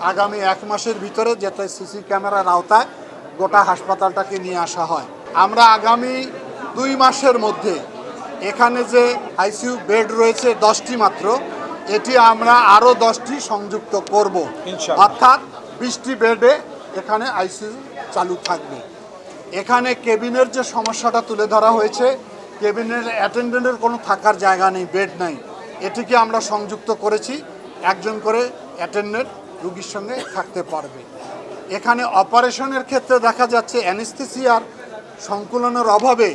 আগামী 1 মাসের ভিতরে যাতে সিসি ক্যামেরার আওতায় গোটা হাসপাতালটাকে নিয়ে আসা হয়। আমরা আগামী 2 মাসের মধ্যে এখানে যে আইসিইউ বেড রয়েছে 10টি মাত্র, এটি আমরা আরও 10টি সংযুক্ত করব, অর্থাৎ 20টি বেডে এখানে আইসিইউ চালু থাকবে। এখানে কেবিনের যে সমস্যাটা তুলে ধরা হয়েছে, কেবিনের অ্যাটেন্ডেন্টের কোনো থাকার জায়গা নেই, বেড নাই, এটিকে আমরা সংযুক্ত করেছি। একজন করে অ্যাটেন্ডেন্ট রুগীর সঙ্গে থাকতে পারবে। এখানে অপারেশনের ক্ষেত্রে দেখা যাচ্ছে অ্যানেস্থেসিয়ার সংকুলনের অভাবে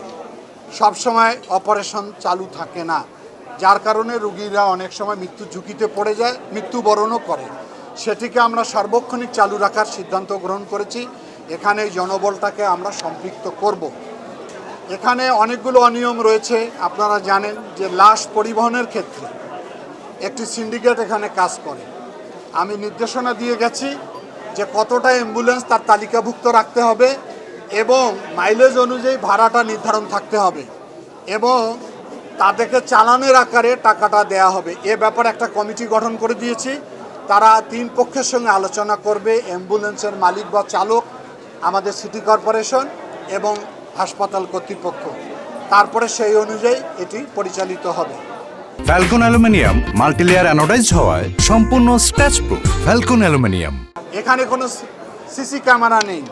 সবসময় অপারেশন চালু থাকে না, যার কারণে রুগীরা অনেক সময় মৃত্যুর ঝুঁকিতে পড়ে যায়, মৃত্যুবরণও করে। সেটিকে আমরা সার্বক্ষণিক চালু রাখার সিদ্ধান্ত গ্রহণ করেছি। এখানে জনবলটাকে আমরা সম্পৃক্ত করব। এখানে অনেকগুলো অনিয়ম রয়েছে। আপনারা জানেন যে লাশ পরিবহনের ক্ষেত্রে একটি সিন্ডিকেট এখানে কাজ করে। আমি নির্দেশনা দিয়ে গেছি যে কতটা অ্যাম্বুলেন্স তার তালিকাভুক্ত রাখতে হবে এবং মাইলেজ অনুযায়ী ভাড়াটা নির্ধারণ থাকতে হবে এবং তাদেরকে চালানের আকারে টাকাটা দেয়া হবে। এ ব্যাপারে একটা কমিটি গঠন করে দিয়েছি। তারা 3 পক্ষের সঙ্গে আলোচনা করবে, অ্যাম্বুলেন্সের মালিক বা চালক, আমাদের সিটি কর্পোরেশন এবং হাসপাতাল কর্তৃপক্ষ। তারপরে সেই অনুযায়ী এটি পরিচালিত হবে। ফ্যালকন অ্যালুমিনিয়াম মাল্টিলেয়ার অ্যানোডাইজড হওয়ায় সম্পূর্ণ স্ক্র্যাচ প্রুফ। Falcon aluminium. এখানে কোনো সিসি ক্যামেরা নেই,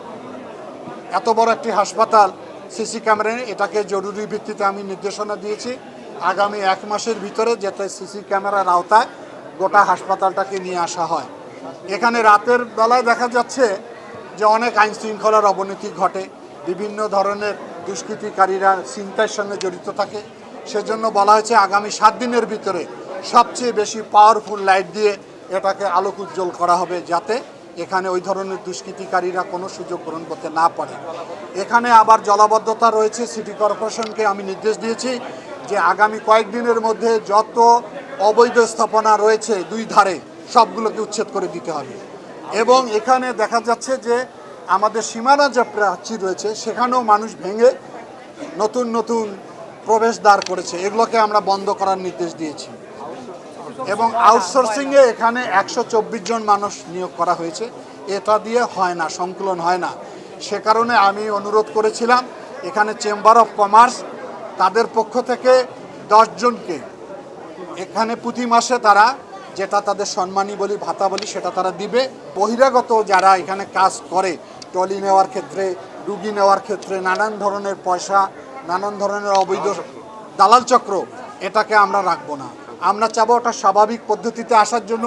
এত বড় একটি হাসপাতাল সিসি ক্যামেরা নেই। এটাকে জরুরি ভিত্তিতে আমি নির্দেশনা দিয়েছি আগামী 1 মাসের ভিতরে যাতে সিসি ক্যামেরার আওতায় গোটা হাসপাতালটাকে নিয়ে আসা হয়। এখানে রাতের বেলায় দেখা যাচ্ছে যে অনেক আইন শৃঙ্খলার অবনতি ঘটে, বিভিন্ন ধরনের দুষ্কৃতিকারীরা ছিনতাইয়ের সঙ্গে জড়িত থাকে। সেজন্য বলা হয়েছে আগামী 7 দিনের ভিতরে সবচেয়ে বেশি পাওয়ারফুল লাইট দিয়ে এটাকে আলোক উজ্জ্বল করা হবে, যাতে এখানে ওই ধরনের দুষ্কৃতিকারীরা কোনো সুযোগ গ্রহণ করতে না পারে। এখানে আবার জলাবদ্ধতা রয়েছে। সিটি কর্পোরেশনকে আমি নির্দেশ দিয়েছি যে আগামী কয়েকদিনের মধ্যে যত অবৈধ স্থাপনা রয়েছে 2 ধারে সবগুলোকে উচ্ছেদ করে দিতে হবে। এবং এখানে দেখা যাচ্ছে যে আমাদের সীমানা যে প্রাচীর রয়েছে সেখানেও মানুষ ভেঙে নতুন নতুন প্রবেশদ্বার করেছে, এগুলোকে আমরা বন্ধ করার নির্দেশ দিয়েছি। এবং আউটসোর্সিংয়ে এখানে 124 জন মানুষ নিয়োগ করা হয়েছে। এটা দিয়ে হয় না, সংকুলন হয় না। সে কারণে আমি অনুরোধ করেছিলাম এখানে চেম্বার অফ কমার্স তাদের পক্ষ থেকে 10 জনকে এখানে প্রতি মাসে তারা যেটা তাদের সম্মানী বলি, ভাতা বলি, সেটা তারা দিবে। বহিরাগত যারা এখানে কাজ করে, ট্রলি নেওয়ার ক্ষেত্রে, রুগী নেওয়ার ক্ষেত্রে নানান ধরনের পয়সা, নানান ধরনের অবৈধ দালাল চক্র, এটাকে আমরা রাখবো না। আমরা চাবো ওটা স্বাভাবিক পদ্ধতিতে আসার জন্য।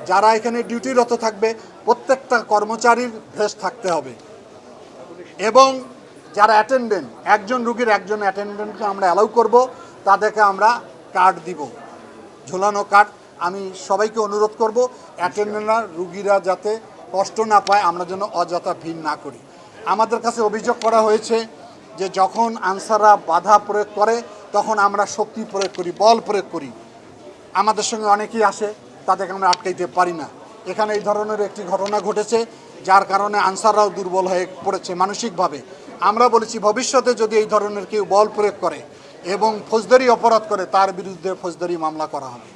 যারা এখানে ডিউটিরত থাকবে প্রত্যেকটা কর্মচারীর ভেস থাকতে হবে এবং যারা অ্যাটেন্ডেন্ট, একজন রুগীর একজন অ্যাটেন্ডেন্টকে আমরা অ্যালাউ করব, তাদেরকে আমরা কার্ড দিব, ঝোলানো কার্ড। আমি সবাইকে অনুরোধ করব অ্যাটেন্ডেন্টরা, রুগীরা যাতে কষ্ট না পায়, আমরা যেন অযথা ভিড় না করি। আমাদের কাছে অভিযোগ করা হয়েছে যে যখন আনসাররা বাধা প্রয়োগ করে তখন আমরা শক্তি প্রয়োগ করি, বল প্রয়োগ করি। আমাদের সঙ্গে অনেকেই আসে, তাদেরকে আমরা আটকাইতে পারি না। এখানে এই ধরনের একটি ঘটনা ঘটেছে, যার কারণে আনসাররাও দুর্বল হয়ে পড়েছে মানসিকভাবে। আমরা বলেছি ভবিষ্যতে যদি এই ধরনের কেউ বল প্রয়োগ করে এবং ফৌজদারি অপরাধ করে, তার বিরুদ্ধে ফৌজদারি মামলা করা হবে।